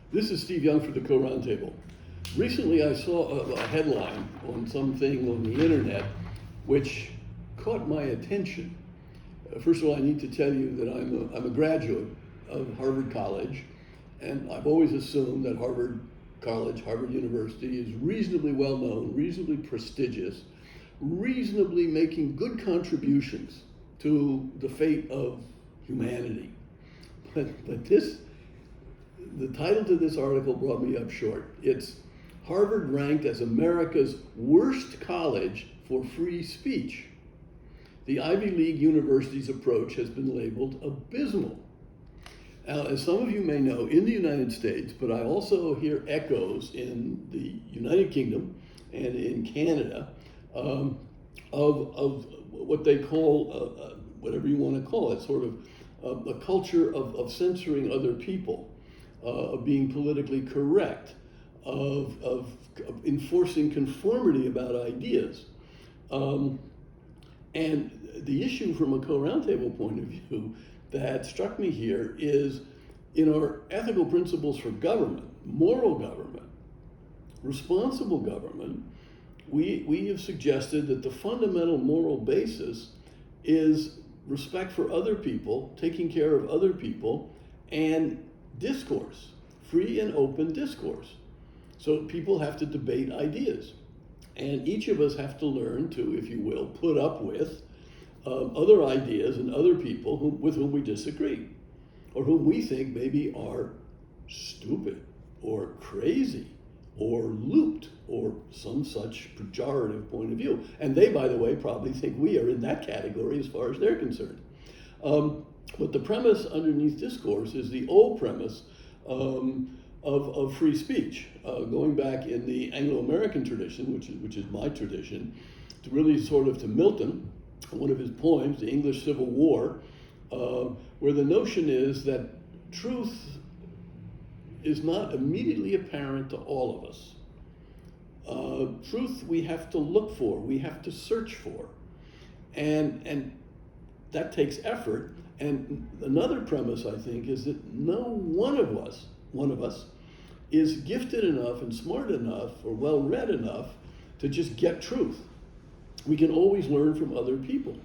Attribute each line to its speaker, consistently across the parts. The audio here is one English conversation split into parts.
Speaker 1: This is Steve Young for the Co-Roundtable. Recently I saw a headline on something on the internet which caught my attention. First of all, I need to tell you that I'm a graduate of Harvard College, and I've always assumed that Harvard College, Harvard University, is reasonably well known, reasonably prestigious, reasonably making good contributions to the fate of humanity. But the title to this article brought me up short. It's Harvard ranked as America's worst college for free speech. The Ivy League university's approach has been labeled abysmal. Now, as some of you may know, in the United States, but I also hear echoes in the United Kingdom and in Canada of what they call, whatever you want to call it, sort of a culture of censoring other people, of being politically correct, of enforcing conformity about ideas. And the issue from a Co-Roundtable point of view that struck me here is in our ethical principles for government, moral government, responsible government, we have suggested that the fundamental moral basis is respect for other people, taking care of other people, and discourse, free and open discourse. So people have to debate ideas. And each of us have to learn to, if you will, put up with other ideas and other people with whom we disagree, or whom we think maybe are stupid, or crazy, or looped, or some such pejorative point of view. And they, by the way, probably think we are in that category as far as they're concerned. But the premise underneath discourse is the old premise of free speech, going back in the Anglo-American tradition, which is my tradition, to really sort of to Milton, one of his poems, The English Civil War, where the notion is that truth is not immediately apparent to all of us. Truth we have to look for, we have to search for, and that takes effort. And another premise, I think, is that no one of us is gifted enough and smart enough or well-read enough to just get truth. We can always learn from other people.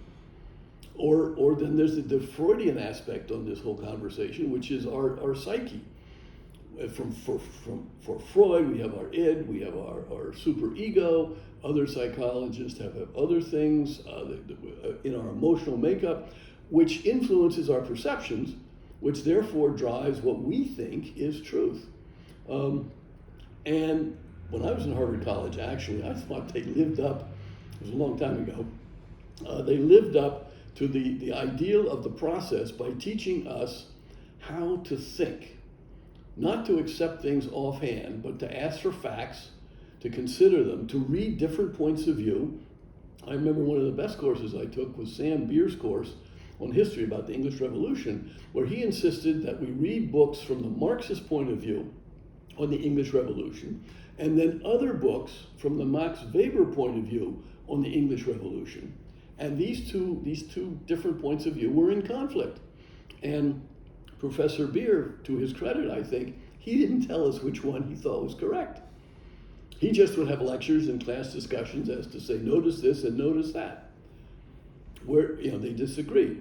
Speaker 1: Or then there's the Freudian aspect on this whole conversation, which is our psyche. For Freud, we have our id, we have our superego. Other psychologists have other things in our emotional makeup, which influences our perceptions, which therefore drives what we think is truth. And when I was in Harvard College, actually, I thought they lived up, it was a long time ago, they lived up to the ideal of the process by teaching us how to think, not to accept things offhand, but to ask for facts, to consider them, to read different points of view. I remember one of the best courses I took was Sam Beer's course on history about the English Revolution, where he insisted that we read books from the Marxist point of view on the English Revolution, and then other books from the Max Weber point of view on the English Revolution. And these two different points of view were in conflict. And Professor Beer, to his credit, I think, he didn't tell us which one he thought was correct. He just would have lectures and class discussions as to say, notice this and notice that, where they disagree.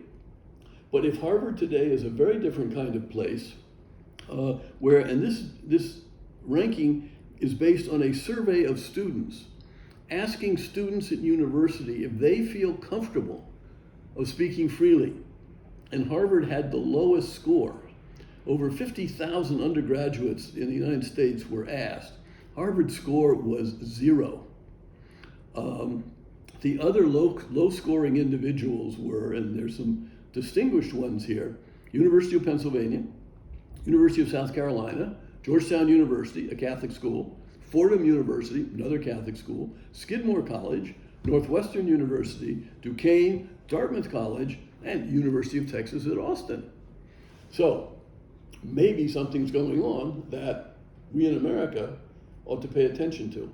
Speaker 1: But if Harvard today is a very different kind of place, and this ranking is based on a survey of students, asking students at university if they feel comfortable of speaking freely. And Harvard had the lowest score. Over 50,000 undergraduates in the United States were asked. Harvard's score was 0. The other low-scoring individuals were, and there's some distinguished ones here, University of Pennsylvania, University of South Carolina, Georgetown University, a Catholic school, Fordham University, another Catholic school, Skidmore College, Northwestern University, Duquesne, Dartmouth College, and University of Texas at Austin. So maybe something's going on that we in America ought to pay attention to.